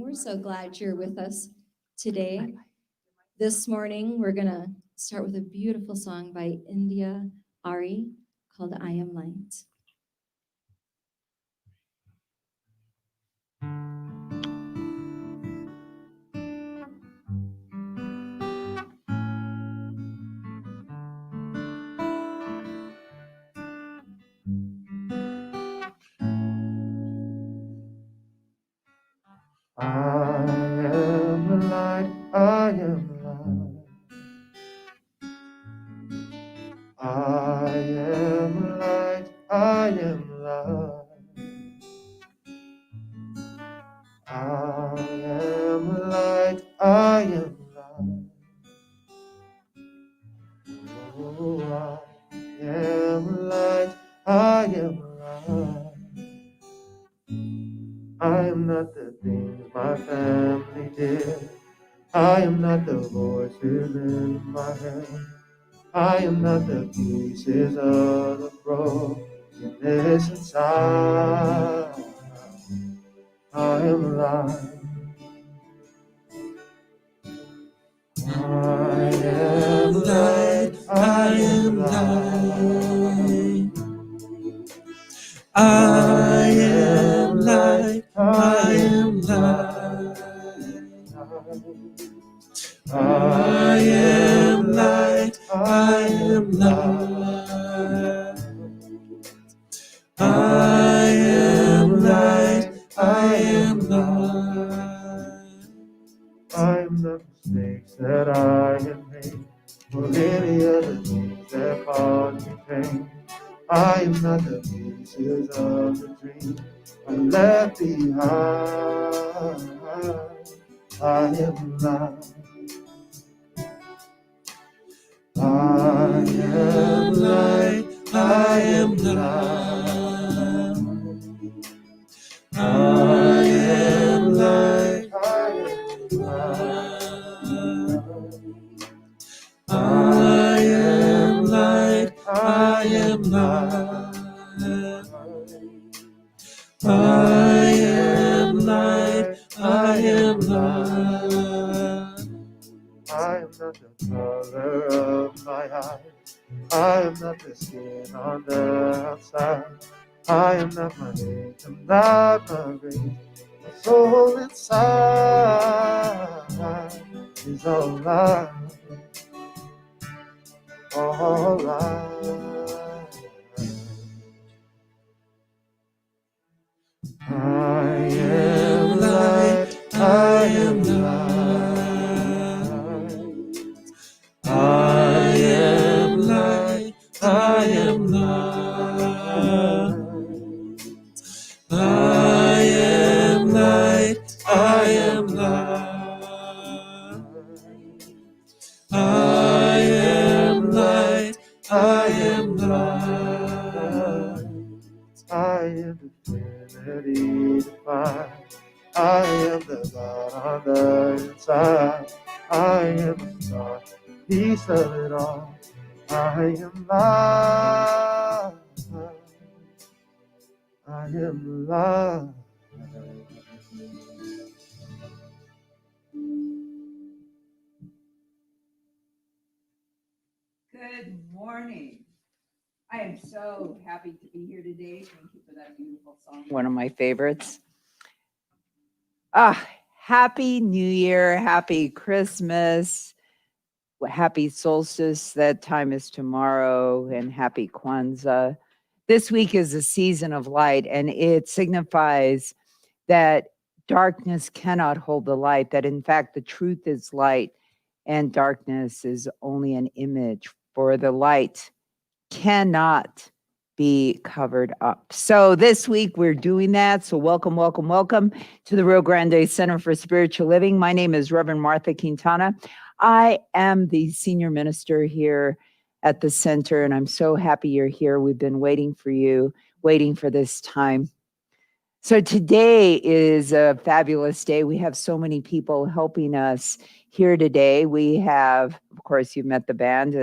We're so glad you're with us today. This morning, we're going to start with a beautiful song by India Ari called I Am Light. I am the light, I am light. I am light, I am light. I am light, I am light. Oh, I am light, I am light. I am not the things my family did. I am not the voices in my head. I am not the pieces of the brokenness inside. I am light. I am light. I am light. I am light. I am light. I am light. I am light. I am light. I am light. I am the mistakes that I have made, or any other things that cause me pain. I am not the pieces of the dream I left behind. I am light. I am light. I am light. I am light. I am light. I am light. I am light. I am light. I am light. I am not the color of my eyes. I am not the skin on the outside. I am not my age. I'm not my race. My soul inside is all right. All right. I am light. I am light. I am light. I am light. I am light. I am light. I am light. I am light. I am divinity divine. I am the God on the inside. I am the star, piece of it all. I am light. I am light. Good morning. I am so happy to be here today. Thank you for that beautiful song. One of my favorites. Happy New Year, happy Christmas, happy solstice. That time is tomorrow, and happy Kwanzaa. This week is a season of light, and it signifies that darkness cannot hold the light, that in fact the truth is light and darkness is only an image, for the light cannot be covered up. So this week we're doing that. So welcome, welcome, welcome to the Rio Grande Center for Spiritual Living. My name is Reverend Martha Quintana. I am the senior minister here at the center, and I'm so happy you're here. We've been waiting for you, waiting for this time. So today is a fabulous day. We have so many people helping us here today. We have, of course, you've met the band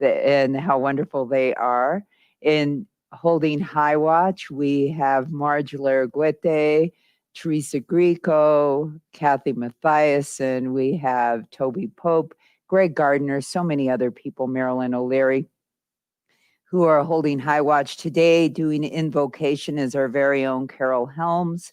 and how wonderful they are. In holding high watch, we have Marge Larguete, Teresa Grieco, Kathy Mathiasen, we have Toby Pope, Greg Gardner, so many other people, Marilyn O'Leary, who are holding high watch today. Doing invocation is our very own Carol Helms.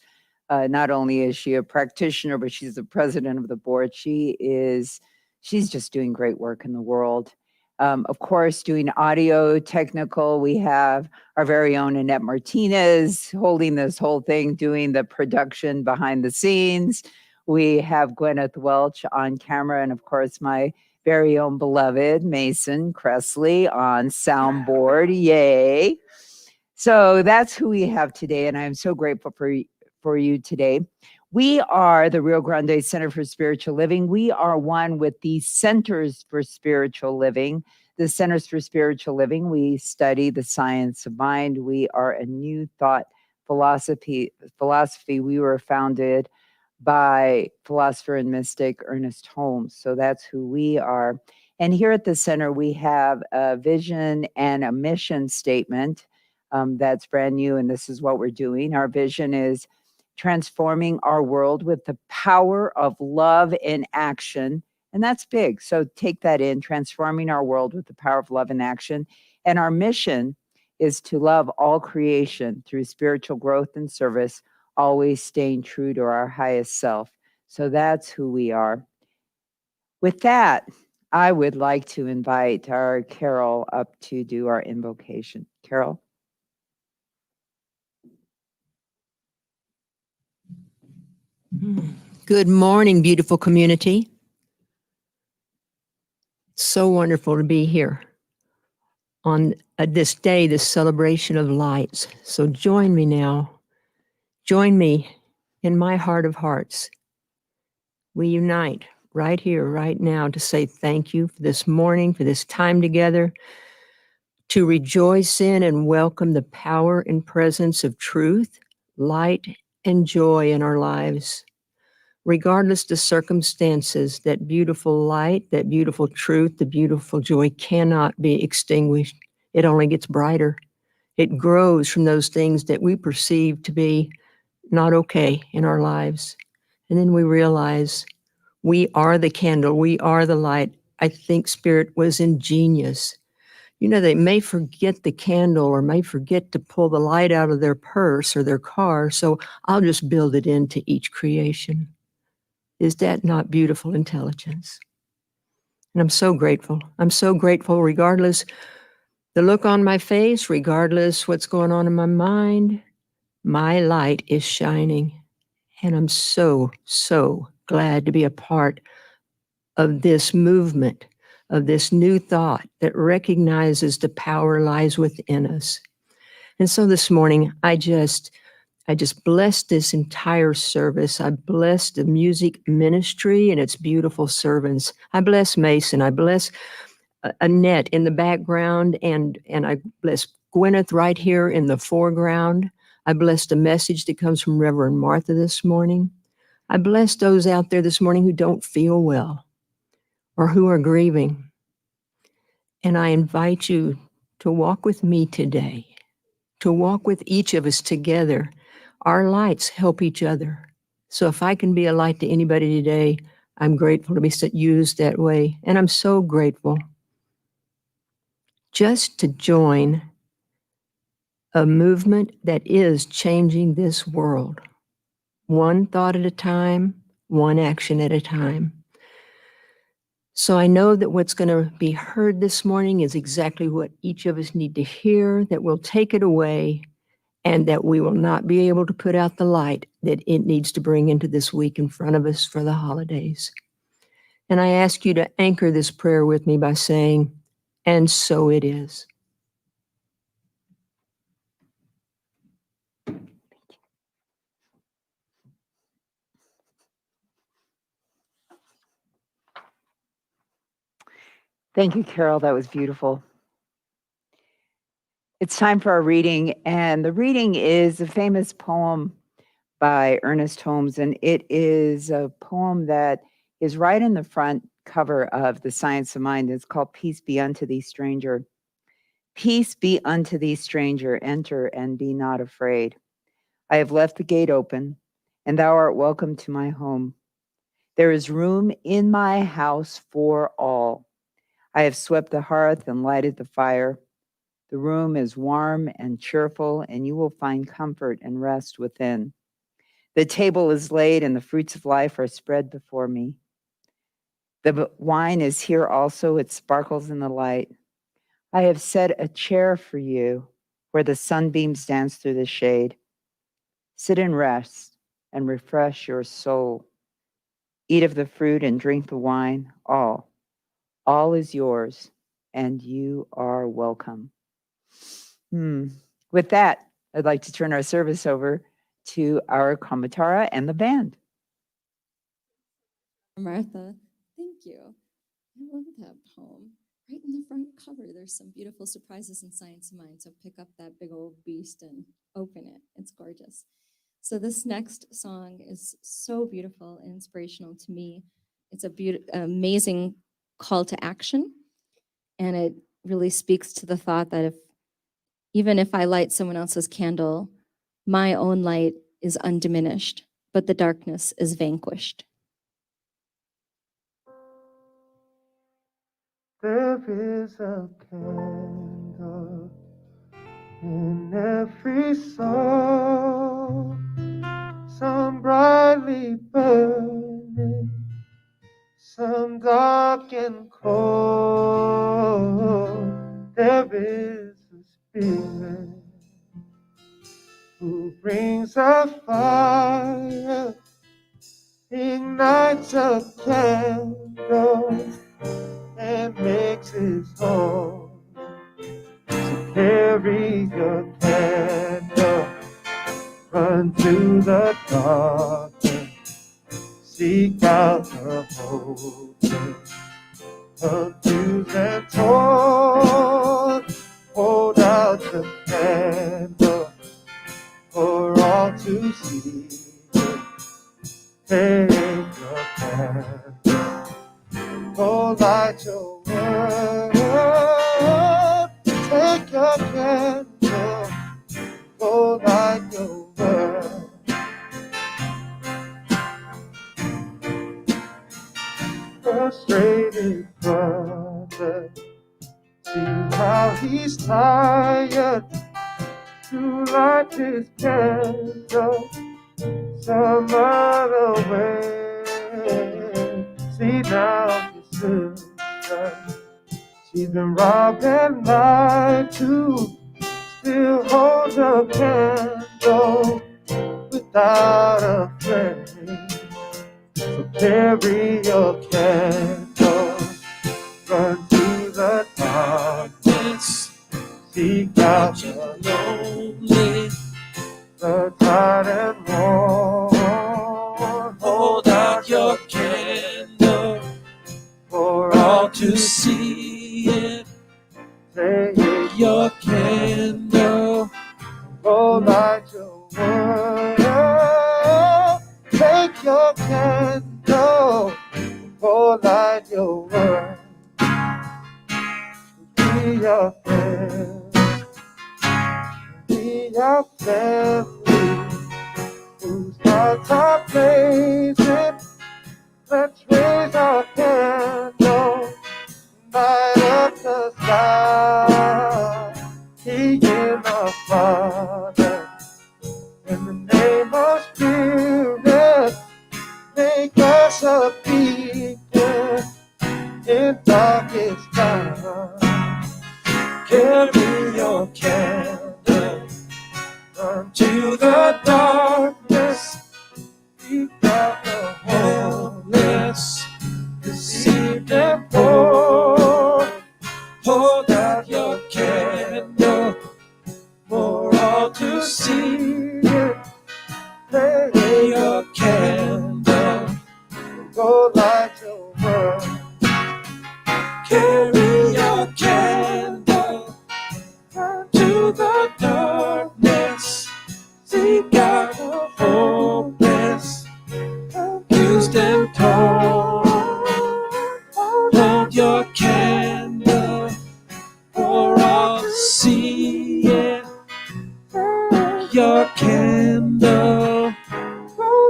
Not only is she a practitioner, but she's the president of the board. She's just doing great work in the world. Of course, doing audio technical, we have our very own Annette Martinez holding this whole thing, doing the production behind the scenes. We have Gwyneth Welch on camera, and of course, my very own beloved Mason Cressley on soundboard. Yay. So that's who we have today, and I'm so grateful for you today. We are the Rio Grande Center for Spiritual Living. We are one with the Centers for Spiritual Living. The Centers for Spiritual Living, we study the science of mind. We are a new thought philosophy. We were founded by philosopher and mystic Ernest Holmes. So that's who we are. And here at the center, we have a vision and a mission statement that's brand new, and this is what we're doing. Our vision is transforming our world with the power of love in action. And that's big. So take that in, transforming our world with the power of love in action. And our mission is to love all creation through spiritual growth and service, always staying true to our highest self. So that's who we are. With that, I would like to invite our Carol up to do our invocation. Carol? Good morning, beautiful community. So wonderful to be here on this day, this celebration of lights. So join me now. Join me in my heart of hearts. We unite right here, right now, to say thank you for this morning, for this time together, to rejoice in and welcome the power and presence of truth, light, and joy in our lives. Regardless the circumstances, that beautiful light, that beautiful truth, the beautiful joy cannot be extinguished. It only gets brighter. It grows from those things that we perceive to be not okay in our lives. And then we realize we are the candle, we are the light. I think Spirit was ingenious. You know, they may forget the candle or may forget to pull the light out of their purse or their car, so I'll just build it into each creation. Is that not beautiful intelligence? And I'm so grateful. I'm so grateful regardless the look on my face, regardless what's going on in my mind, my light is shining. And I'm so, so glad to be a part of this movement, of this new thought that recognizes the power lies within us. And so this morning, I just bless this entire service. I bless the music ministry and its beautiful servants. I bless Mason. I bless Annette in the background, and I bless Gwyneth right here in the foreground. I bless the message that comes from Reverend Martha this morning. I bless those out there this morning who don't feel well or who are grieving. And I invite you to walk with me today, to walk with each of us together. Our lights help each other. So if I can be a light to anybody today, I'm grateful to be used that way. And I'm so grateful just to join a movement that is changing this world, one thought at a time, one action at a time. So I know that what's going to be heard this morning is exactly what each of us need to hear, that we'll take it away, and that we will not be able to put out the light that it needs to bring into this week in front of us for the holidays. And I ask you to anchor this prayer with me by saying, and so it is. Thank you, Carol. That was beautiful. It's time for our reading, and the reading is a famous poem by Ernest Holmes, and it is a poem that is right in the front cover of The Science of Mind. It's called Peace Be Unto Thee, Stranger. Peace be unto thee, stranger, enter and be not afraid. I have left the gate open, and thou art welcome to my home. There is room in my house for all. I have swept the hearth and lighted the fire. The room is warm and cheerful, and you will find comfort and rest within. The table is laid, and the fruits of life are spread before me. The wine is here also, it sparkles in the light. I have set a chair for you where the sunbeams dance through the shade. Sit and rest and refresh your soul. Eat of the fruit and drink the wine, all is yours, and you are welcome. With that, I'd like to turn our service over to our Kamatara and the band. Martha, thank you. I love that poem. Right in the front cover, there's some beautiful surprises in Science of Mind. So pick up that big old beast and open it. It's gorgeous. So this next song is so beautiful and inspirational to me. It's amazing call to action. And it really speaks to the thought that even if I light someone else's candle, my own light is undiminished, but the darkness is vanquished. There is a candle in every soul, some brightly burning, some dark and cold. There is a spirit who brings a fire, ignites a candle, and makes his home. So carry your candle, run to the darkness, seek out the hopeless, confused and torn. Hold out the candle for all to see. Take your candle, go light your world. Take your candle, go light your world. Frustrated brother, see how he's tired to light his candle some other way. See now his sister, she's been robbed and lied to, still holds a candle without a flame. So carry your candle, run to the darkness, seek out the lonely, the tired and worn. Hold out your candle for all to see it. Take your candle, go light your world. Take your candle, go light your world. Be your friend, be your family, whose hearts are blazing. Let's raise our candle, light up the sky. He in our Father, in the name of Spirit, make us a beacon in darkest time. Carry your candle, run to the darkness, seek out the homeless, deceived and poor. Hold out your candle for all to see it. Lay your candle, go light your world. Carry your candle to the darkness, seek out the hopeless, confused and torn. Hold your candle for all to see it. Your candle, go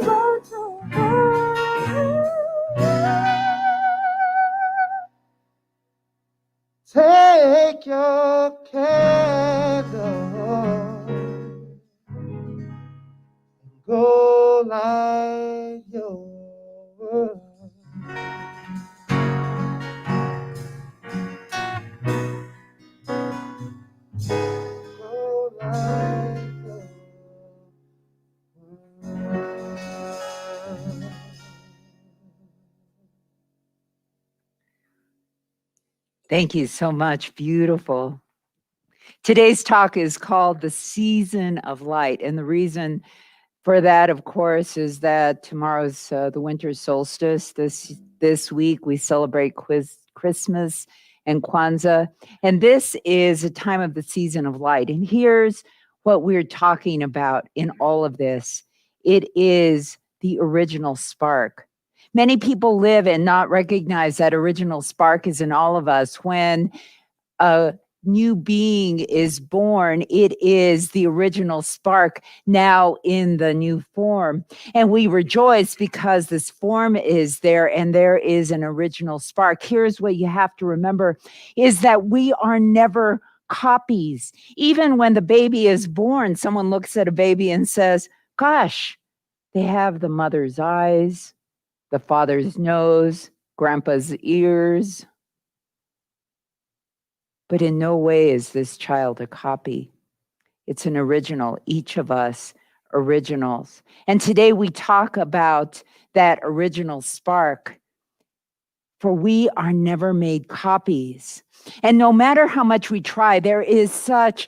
Thank you so much. Beautiful. Today's talk is called The Season of Light. And the reason for that, of course, is that tomorrow's the winter solstice. This week we celebrate Christmas and Kwanzaa. And this is a time of the season of light. And here's what we're talking about in all of this. It is the original spark. Many people live and not recognize that original spark is in all of us. When a new being is born, it is the original spark now in the new form. And we rejoice because this form is there and there is an original spark. Here's what you have to remember is that we are never copies. Even when the baby is born, someone looks at a baby and says, gosh, they have the mother's eyes, the father's nose, grandpa's ears. But in no way is this child a copy. It's an original, each of us originals. And today we talk about that original spark, for we are never made copies. And no matter how much we try, there is such,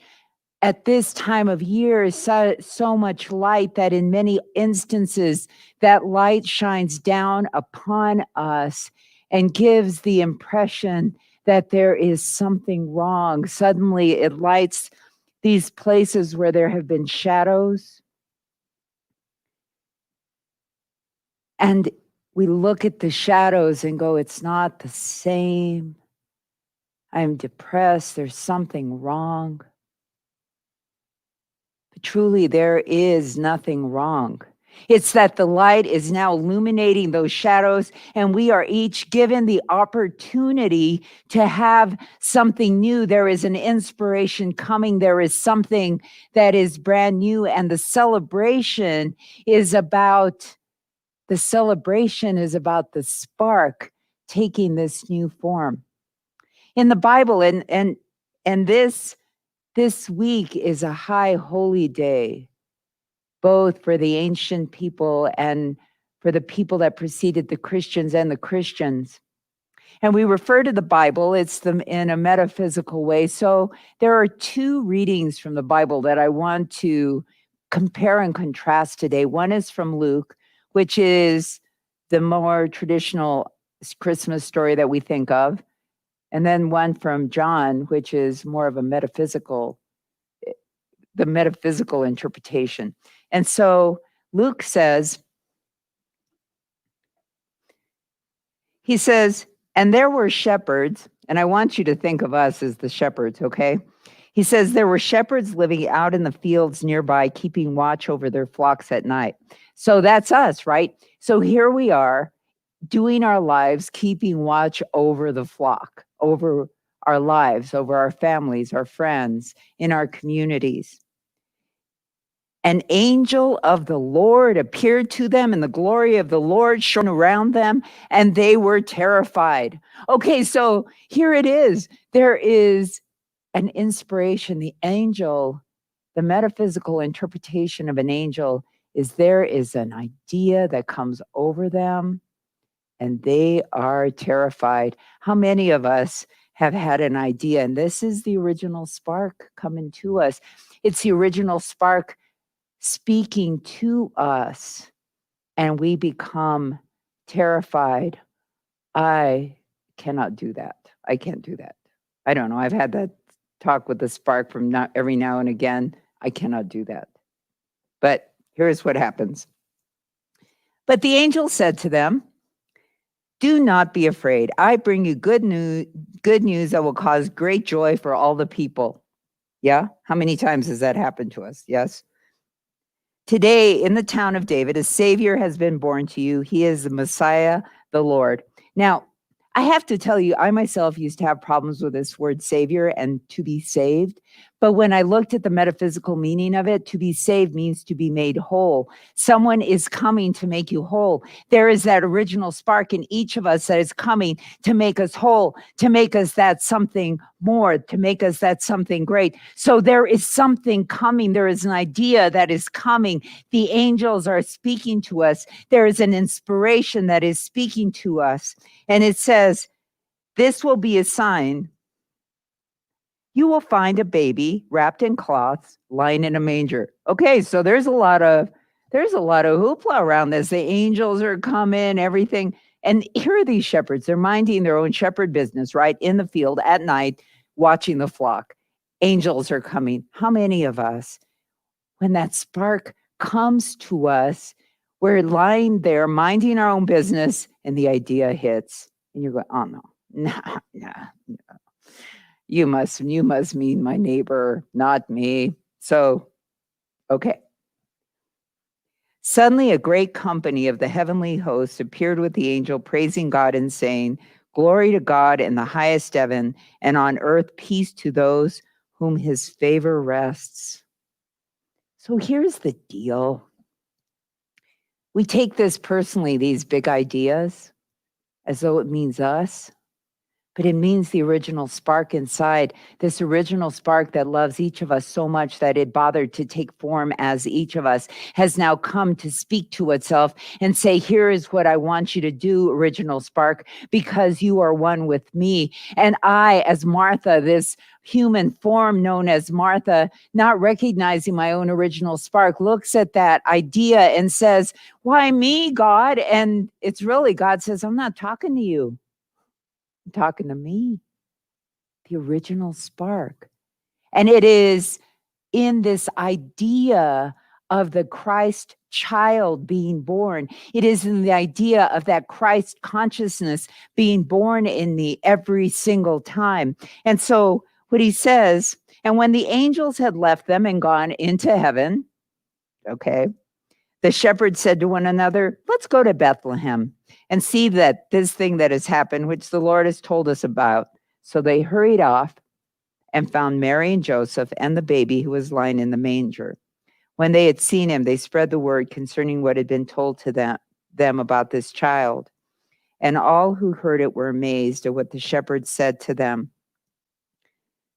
at this time of year, so much light that in many instances, that light shines down upon us and gives the impression that there is something wrong. Suddenly it lights these places where there have been shadows. And we look at the shadows and go, it's not the same. I'm depressed. There's something wrong. But truly, there is nothing wrong. It's that the light is now illuminating those shadows, and we are each given the opportunity to have something new. There is an inspiration coming. There is something that is brand new, and the celebration is about the spark taking this new form. In the Bible, and this week is a high holy day, both for the ancient people and for the people that preceded the Christians and the Christians. And we refer to the Bible, it's them in a metaphysical way. So there are two readings from the Bible that I want to compare and contrast today. One is from Luke, which is the more traditional Christmas story that we think of. And then one from John, which is more of a metaphysical interpretation. And so Luke says, he says, and there were shepherds, and I want you to think of us as the shepherds, okay? He says, there were shepherds living out in the fields nearby, keeping watch over their flocks at night. So that's us, right? So here we are doing our lives, keeping watch over the flock, over our lives, over our families, our friends, in our communities. An angel of the Lord appeared to them, and the glory of the Lord shone around them, and they were terrified. Okay, so here it is. There is an inspiration. The angel, the metaphysical interpretation of an angel is there is an idea that comes over them, and they are terrified. How many of us have had an idea? And this is the original spark coming to us. It's the original spark speaking to us, and we become terrified. I cannot do that. I can't do that. I don't know. I've had that talk with the spark from every now and again. I cannot do that. But here's what happens. But the angel said to them, do not be afraid. I bring you good news that will cause great joy for all the people. Yeah? How many times has that happened to us? Yes? Today, in the town of David, a Savior has been born to you. He is the Messiah, the Lord. Now, I have to tell you, I myself used to have problems with this word Savior and to be saved. But when I looked at the metaphysical meaning of it, to be saved means to be made whole. Someone is coming to make you whole. There is that original spark in each of us that is coming to make us whole, to make us that something more, to make us that something great. So there is something coming. There is an idea that is coming. The angels are speaking to us. There is an inspiration that is speaking to us. And it says, this will be a sign. you will find a baby wrapped in cloths lying in a manger. Okay, so there's a lot of hoopla around this. The angels are coming, everything. And here are these shepherds. They're minding their own shepherd business, right? In the field at night, watching the flock. Angels are coming. How many of us, when that spark comes to us, we're lying there minding our own business and the idea hits and you're going, oh no, nah, no. You must mean my neighbor, not me. So, okay. Suddenly a great company of the heavenly hosts appeared with the angel, praising God and saying, glory to God in the highest heaven, and on earth peace to those whom his favor rests. So here's the deal. We take this personally, these big ideas, as though it means us, but it means the original spark inside, this original spark that loves each of us so much that it bothered to take form as each of us, has now come to speak to itself and say, here is what I want you to do, original spark, because you are one with me. And I, as Martha, this human form known as Martha, not recognizing my own original spark, looks at that idea and says, why me, God? And it's really, God says, I'm not talking to you. I'm talking to me, the original spark. And it is in this idea of the Christ child being born. It is in the idea of that Christ consciousness being born in me every single time. And so what he says, and when the angels had left them and gone into heaven, okay, the shepherds said to one another, let's go to Bethlehem and see that this thing that has happened, which the Lord has told us about. So they hurried off and found Mary and Joseph and the baby who was lying in the manger. When they had seen him, they spread the word concerning what had been told to them about this child. And all who heard it were amazed at what the shepherds said to them.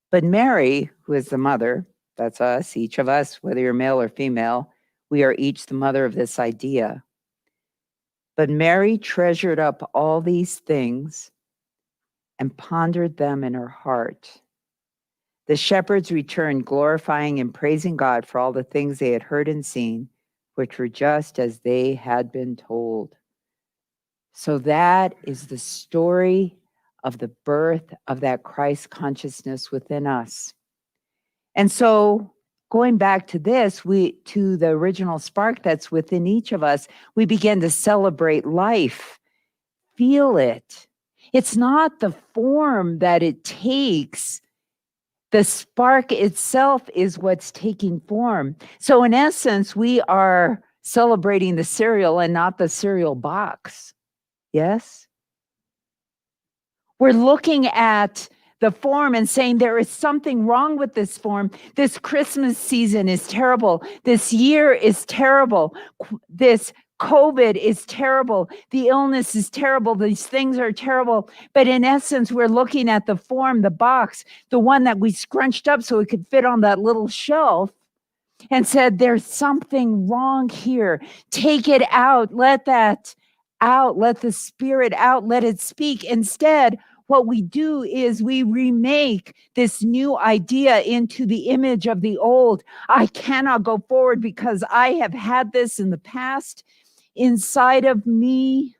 But Mary, who is the mother, that's us, each of us, whether you're male or female, we are each the mother of this idea. But Mary treasured up all these things and pondered them in her heart. The shepherds returned, glorifying and praising God for all the things they had heard and seen, which were just as they had been told. So that is the story of the birth of that Christ consciousness within us. And so going back to this, to the original spark that's within each of us, we begin to celebrate life, feel it. It's not the form that it takes. The spark itself is what's taking form. So in essence, we are celebrating the cereal and not the cereal box. Yes? We're looking at the form and saying there is something wrong with this form. This Christmas season is terrible. This year is terrible. This COVID is terrible. The illness is terrible. These things are terrible. But in essence, we're looking at the form, the box, the one that we scrunched up so it could fit on that little shelf, and said, there's something wrong here. Take it out. Let that out. Let the spirit out. Let it speak. Instead, what we do is we remake this new idea into the image of the old. I cannot go forward because I have had this in the past inside of me.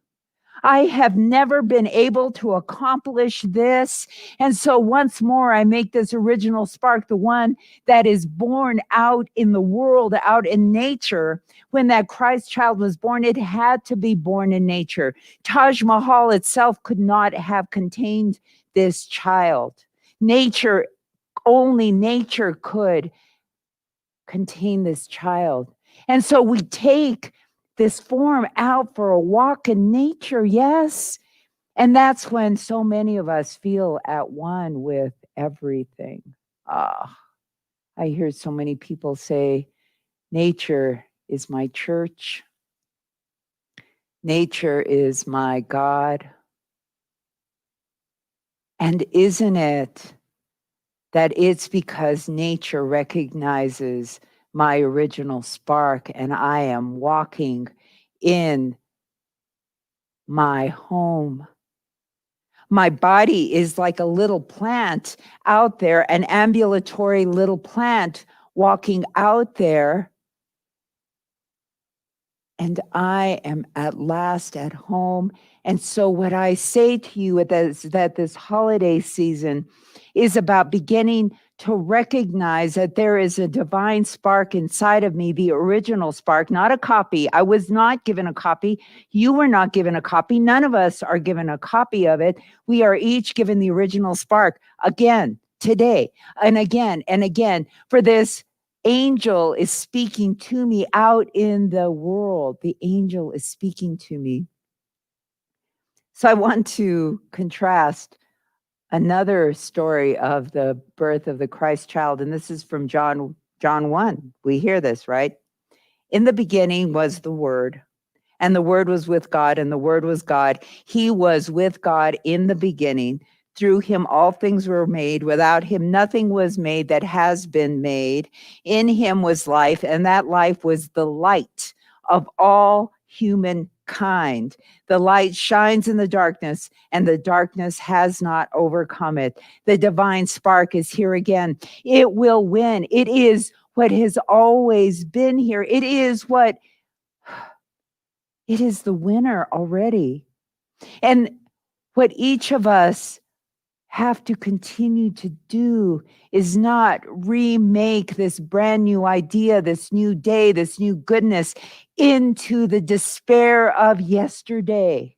I have never been able to accomplish this. And so once more, I make this original spark, the one that is born out in the world, out in nature. When that Christ child was born, it had to be born in nature. Taj Mahal itself could not have contained this child. Only nature could contain this child. And so we take this form out for a walk in nature, yes. And that's when so many of us feel at one with everything. I hear so many people say, nature is my church. Nature is my God. And isn't it that it's because nature recognizes my original spark and I am walking in my home. My body is like a little plant out there, an ambulatory little plant walking out there. And I am at last at home. And so what I say to you is that this holiday season is about beginning to recognize that there is a divine spark inside of me, the original spark, not a copy. I was not given a copy. You were not given a copy. None of us are given a copy of it. We are each given the original spark again, today, and again, for this angel is speaking to me out in the world. The angel is speaking to me. So I want to contrast another story of the birth of the Christ child, and this is from John 1. We hear this, right? In the beginning was the Word, and the Word was with God, and the Word was God. He was with God in the beginning. Through him all things were made. Without him nothing was made that has been made. In him was life, and that life was the light of all humankind. The light shines in the darkness, and the darkness has not overcome it. The divine spark is here again. It will win. It is what has always been here. It is the winner already. And what each of us have to continue to do is not remake this brand new idea, this new day, this new goodness into the despair of yesterday,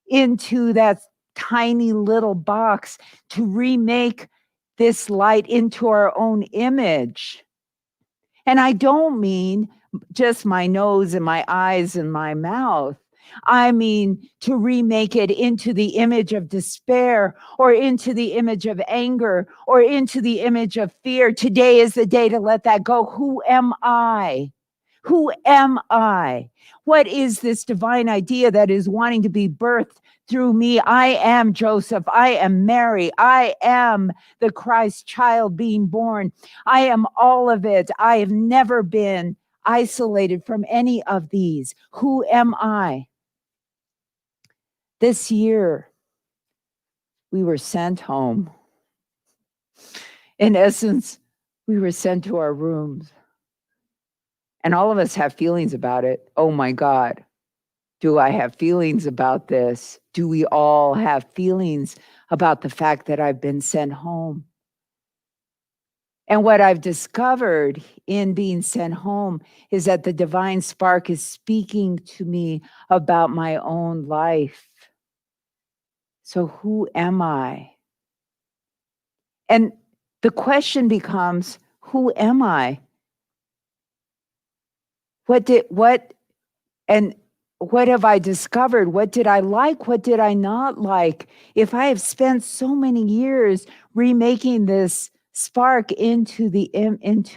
into that tiny little box, to remake this light into our own image. And I don't mean just my nose and my eyes and my mouth. I mean to remake it into the image of despair, or into the image of anger, or into the image of fear. Today is the day to let that go. Who am I? Who am I? What is this divine idea that is wanting to be birthed through me? I am Joseph. I am Mary. I am the Christ child being born. I am all of it. I have never been isolated from any of these. Who am I? This year, we were sent home. In essence, we were sent to our rooms. And all of us have feelings about it. Oh my God, do I have feelings about this? Do we all have feelings about the fact that I've been sent home? And what I've discovered in being sent home is that the divine spark is speaking to me about my own life. So who am I? And the question becomes, who am I? What have I discovered? What did I like? What did I not like? If I have spent so many years remaking this spark into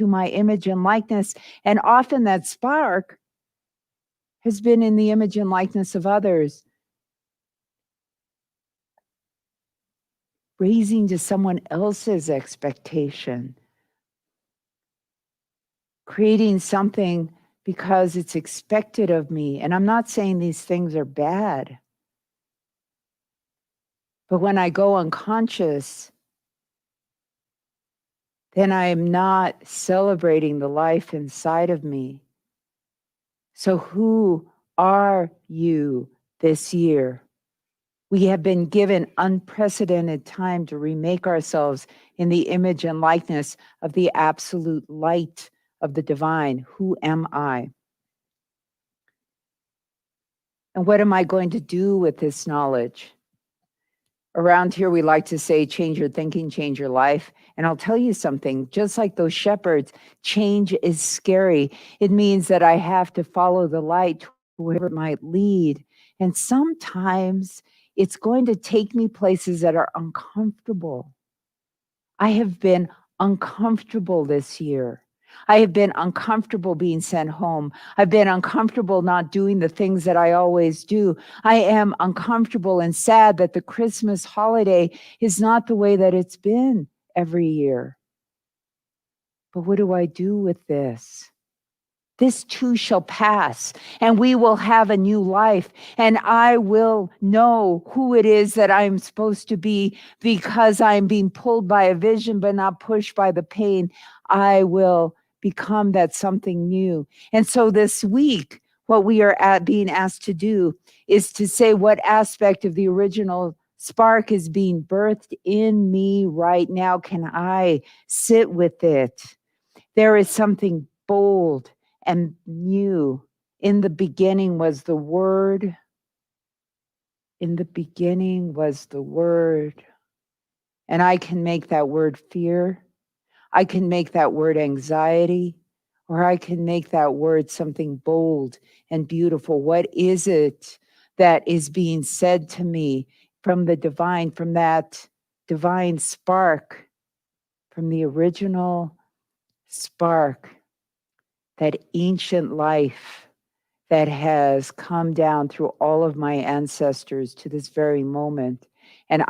my image and likeness, and often that spark has been in the image and likeness of others, raising to someone else's expectation, creating something because it's expected of me. And I'm not saying these things are bad. But when I go unconscious, then I am not celebrating the life inside of me. So who are you this year? We have been given unprecedented time to remake ourselves in the image and likeness of the absolute light of the divine. Who am I? And what am I going to do with this knowledge? Around here, we like to say, change your thinking, change your life. And I'll tell you something, just like those shepherds, change is scary. It means that I have to follow the light wherever it might lead. And sometimes it's going to take me places that are uncomfortable. I have been uncomfortable this year. I have been uncomfortable being sent home. I've been uncomfortable not doing the things that I always do. I am uncomfortable and sad that the Christmas holiday is not the way that it's been every year. But what do I do with this? This too shall pass, and we will have a new life, and I will know who it is that I'm supposed to be because I'm being pulled by a vision, but not pushed by the pain. I will become that something new. And so this week, what we are being asked to do is to say what aspect of the original spark is being birthed in me right now. Can I sit with it? There is something bold and new. In the beginning was the Word. In the beginning was the Word. And I can make that word fear. I can make that word anxiety. Or I can make that word something bold and beautiful. What is it that is being said to me from the divine, from that divine spark, from the original spark, that ancient life that has come down through all of my ancestors to this very moment. And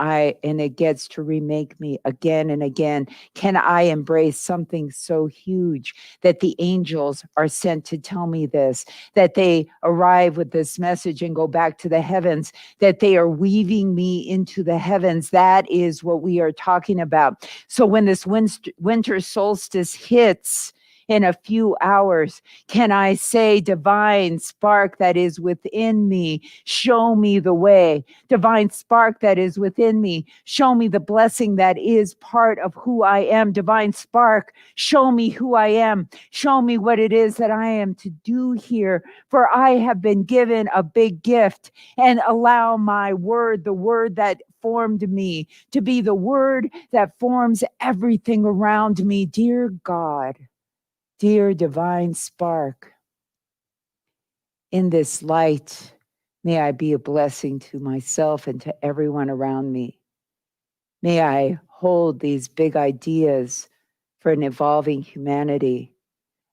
it gets to remake me again and again. Can I embrace something so huge that the angels are sent to tell me this, that they arrive with this message and go back to the heavens, that they are weaving me into the heavens? That is what we are talking about. So when this winter solstice hits in a few hours, can I say, divine spark that is within me, show me the way. Divine spark that is within me, show me the blessing that is part of who I am. Divine spark, show me who I am. Show me what it is that I am to do here. For I have been given a big gift, and allow my word, the word that formed me, to be the word that forms everything around me. Dear God, dear divine spark, in this light, may I be a blessing to myself and to everyone around me. May I hold these big ideas for an evolving humanity.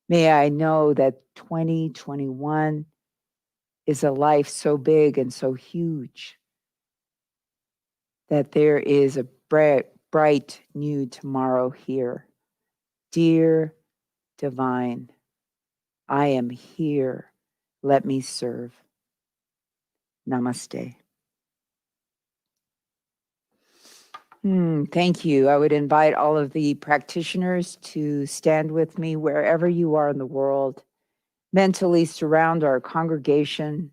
May I know that 2021 is a life so big and so huge that there is a bright new tomorrow here. Dear divine, I am here. Let me serve. Namaste. Thank you. I would invite all of the practitioners to stand with me wherever you are in the world. Mentally surround our congregation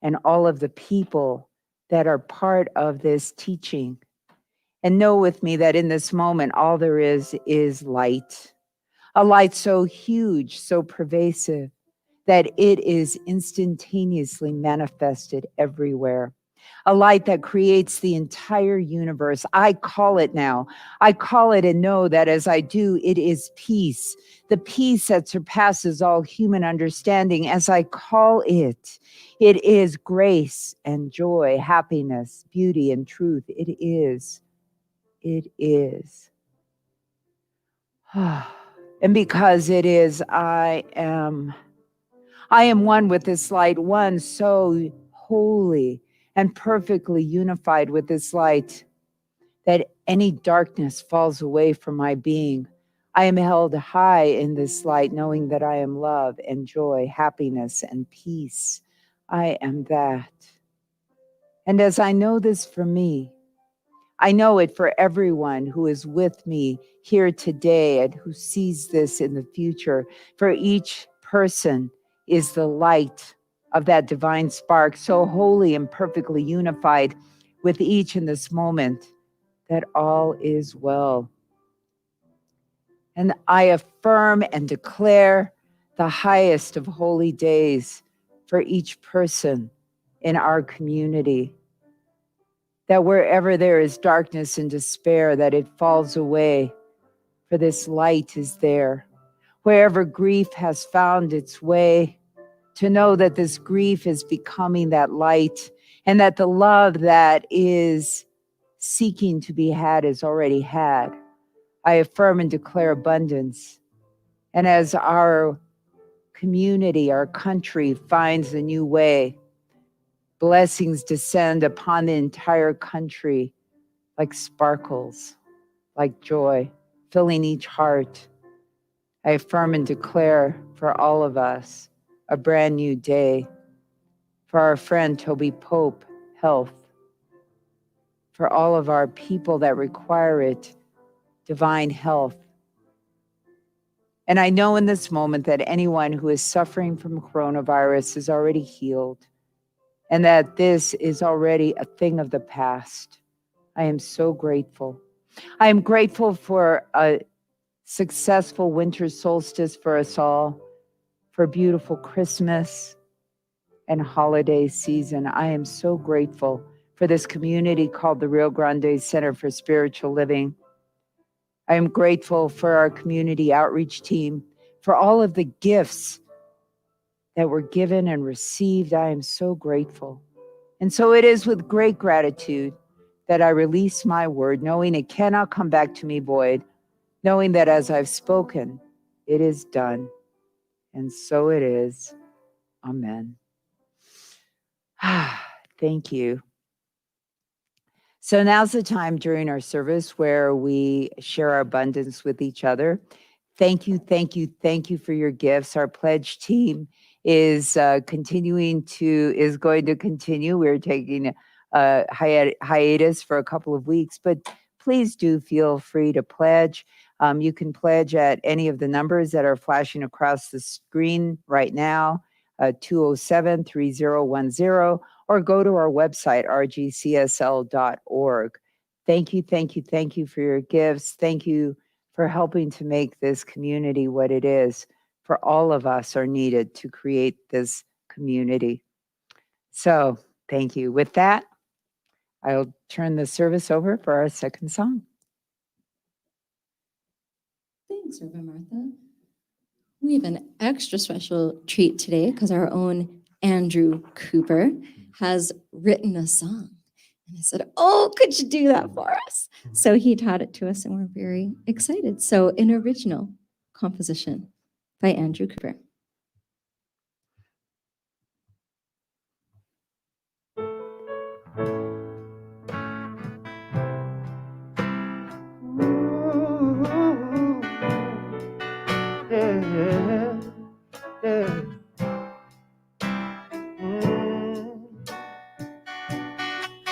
and all of the people that are part of this teaching. And know with me that in this moment, all there is light. A light so huge, so pervasive, that it is instantaneously manifested everywhere. A light that creates the entire universe. I call it now. I call it and know that as I do, it is peace. The peace that surpasses all human understanding. As I call it, it is grace and joy, happiness, beauty and truth. It is. It is. And because it is, I am one with this light, one so holy and perfectly unified with this light that any darkness falls away from my being. I am held high in this light, knowing that I am love and joy, happiness and peace. I am that. And as I know this for me, I know it for everyone who is with me here today and who sees this in the future. For each person is the light of that divine spark, so holy and perfectly unified with each in this moment, that all is well. And I affirm and declare the highest of holy days for each person in our community, that wherever there is darkness and despair, that it falls away, for this light is there. Wherever grief has found its way, to know that this grief is becoming that light, and that the love that is seeking to be had is already had. I affirm and declare abundance. And as our community, our country finds a new way, blessings descend upon the entire country like sparkles, like joy, filling each heart. I affirm and declare for all of us a brand new day. For our friend Toby Pope, health. For all of our people that require it, divine health. And I know in this moment that anyone who is suffering from coronavirus is already healed and that this is already a thing of the past. I am so grateful. I am grateful for a successful winter solstice for us all, for a beautiful Christmas and holiday season. I am so grateful for this community called the Rio Grande Center for Spiritual Living. I am grateful for our community outreach team, for all of the gifts that were given and received. I am so grateful. And so it is with great gratitude that I release my word, knowing it cannot come back to me void, knowing that as I've spoken, it is done. And so it is. Amen. Thank you. So now's the time during our service where we share our abundance with each other. Thank you, thank you, thank you for your gifts. Our pledge team is going to continue. We're taking a hiatus for a couple of weeks, but please do feel free to pledge. You can pledge at any of the numbers that are flashing across the screen right now, 207-3010, or go to our website, rgcsl.org. Thank you, thank you, thank you for your gifts. Thank you for helping to make this community what it is. For all of us are needed to create this community. So thank you. With that, I'll turn the service over for our second song. Thanks, Reverend Martha. We have an extra special treat today because our own Andrew Cooper has written a song. And I said, oh, could you do that for us? So he taught it to us and we're very excited. So an original composition by Andrew Cooper. Ooh, yeah, yeah.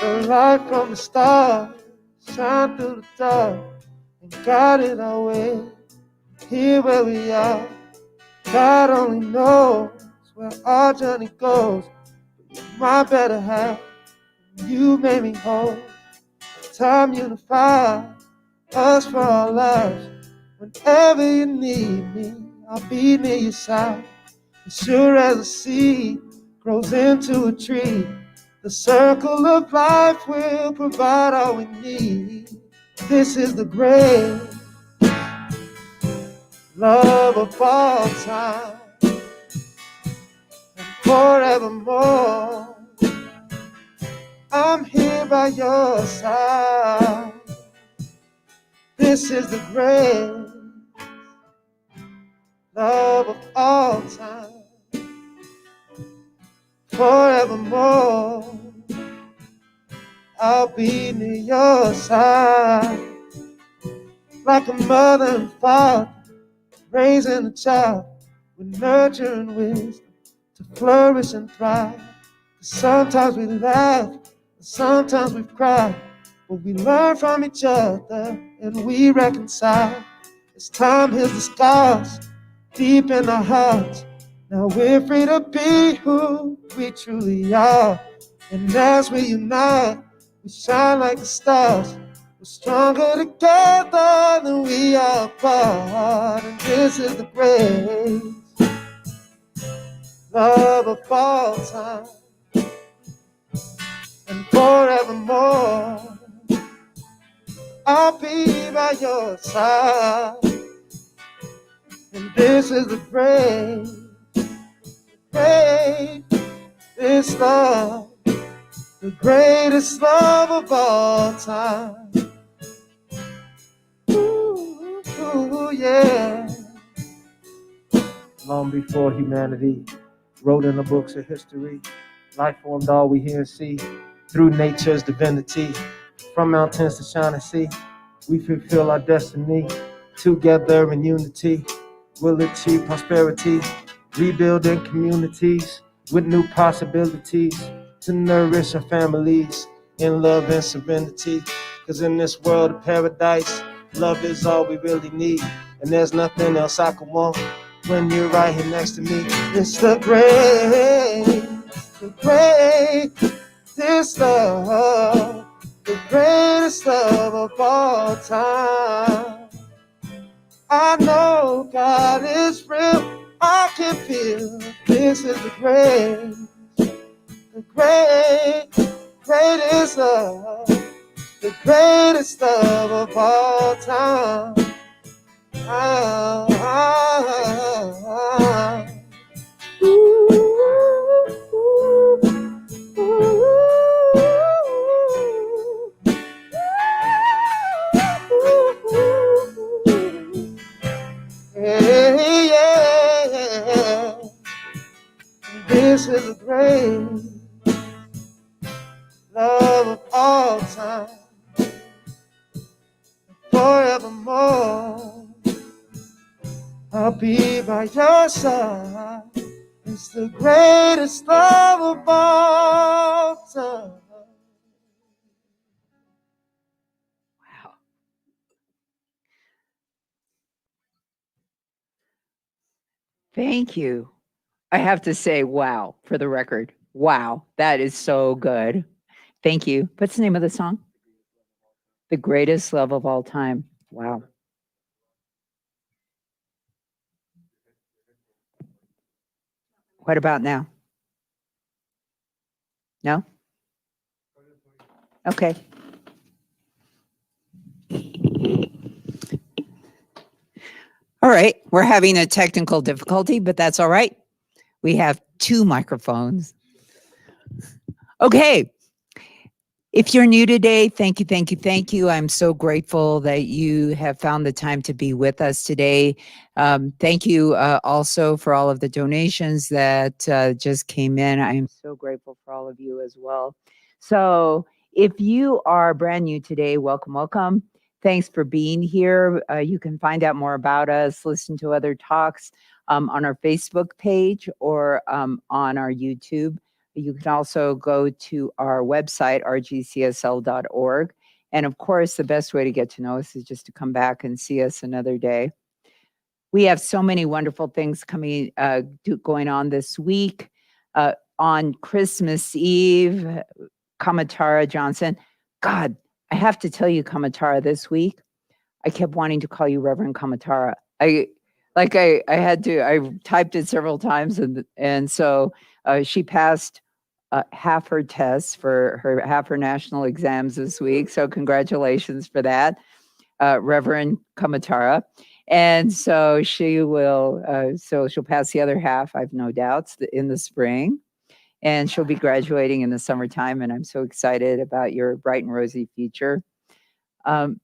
The light from the stars shine through the dark and guided our way. Here where we are, God only knows where our journey goes. But you're my better half, you made me whole. Time unified us for our lives. Whenever you need me, I'll be near your side. As sure as a seed grows into a tree, the circle of life will provide all we need. This is the great love of all time, and forevermore I'm here by your side. This is the great love of all time, forevermore I'll be near your side. Like a mother and father raising a child with nurture and wisdom to flourish and thrive. 'Cause sometimes we laugh, and sometimes we cry, but we learn from each other and we reconcile. As time heals the scars deep in our hearts, now we're free to be who we truly are. And as we unite, we shine like the stars. We're stronger together than we are apart. And this is the great love of all time, and forevermore I'll be by your side. And this is the greatest love, the greatest love of all time. Ooh, yeah. Long before humanity wrote in the books of history, life formed all we hear and see through nature's divinity. From mountains to shining sea, we fulfill our destiny together in unity. will achieve prosperity, rebuilding communities with new possibilities to nourish our families in love and serenity. Cause in this world of paradise, love is all we really need. And there's nothing else I could want when you're right here next to me. It's the greatest love, the greatest love of all time. I know God is real, I can feel this is the greatest love, the greatest love of all time. Ah, ah, ah, ah. Ooh, ooh, ooh, ooh. Hey, yeah. This is a great love of all time, forevermore. I'll be by your side. It's the greatest love of all time. Wow. Thank you. I have to say, wow, for the record. Wow, that is so good. Thank you. What's the name of the song? The greatest love of all time. Wow. What about now? No? Okay. All right. We're having a technical difficulty, but that's all right. We have 2 microphones. Okay. If you're new today, thank you, thank you, thank you. I'm so grateful that you have found the time to be with us today. Thank you also for all of the donations that just came in. I am so grateful for all of you as well. So if you are brand new today, welcome, welcome. Thanks for being here. You can find out more about us, listen to other talks on our Facebook page or on our YouTube. You can also go to our website, rgcsl.org. And of course, the best way to get to know us is just to come back and see us another day. We have so many wonderful things going on this week. On Christmas Eve, Kamatara Johnson. God, I have to tell you, Kamatara, this week, I kept wanting to call you Reverend Kamatara. I typed it several times, and so she passed half her tests for half her national exams this week. So congratulations for that, Reverend Kamatara. And so she'll pass the other half, I've no doubts, in the spring. And she'll be graduating in the summertime. And I'm so excited about your bright and rosy future. And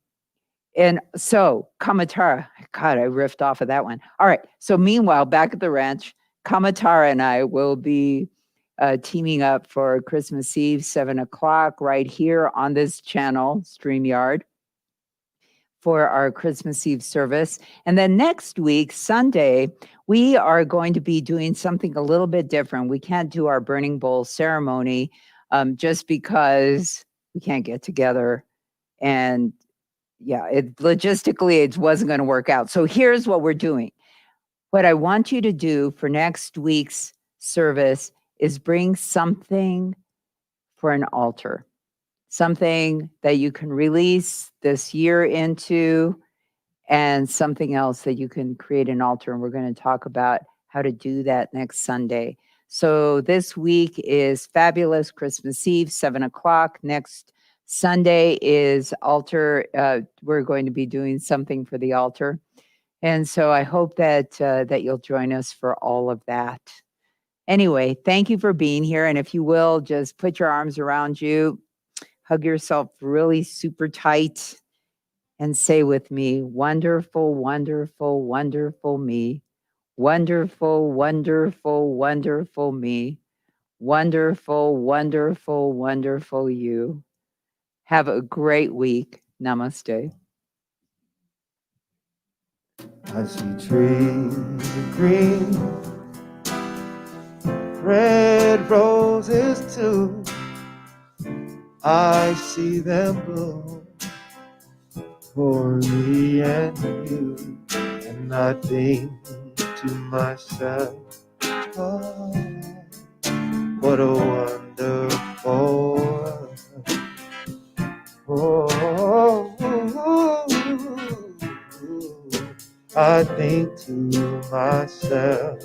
so Kamatara, God, I riffed off of that one. All right. So meanwhile, back at the ranch, Kamatara and I will be teaming up for Christmas Eve, 7:00, right here on this channel, StreamYard, for our Christmas Eve service. And then next week, Sunday, we are going to be doing something a little bit different. We can't do our burning bowl ceremony just because we can't get together. And logistically, it wasn't going to work out. So here's what we're doing. What I want you to do for next week's service is bring something for an altar, something that you can release this year into, and something else that you can create an altar. And we're going to talk about how to do that next Sunday. So this week is fabulous Christmas Eve, 7:00. Next Sunday is altar. We're going to be doing something for the altar. And so I hope that that you'll join us for all of that. Anyway, thank you for being here. And if you will, just put your arms around you, hug yourself really super tight, and say with me, wonderful, wonderful, wonderful me. Wonderful, wonderful, wonderful me. Wonderful, wonderful, wonderful you. Have a great week. Namaste. I see trees of green, red roses too. I see them bloom for me and you. And I think to myself, oh, what a wonderful world. Oh, I think to myself,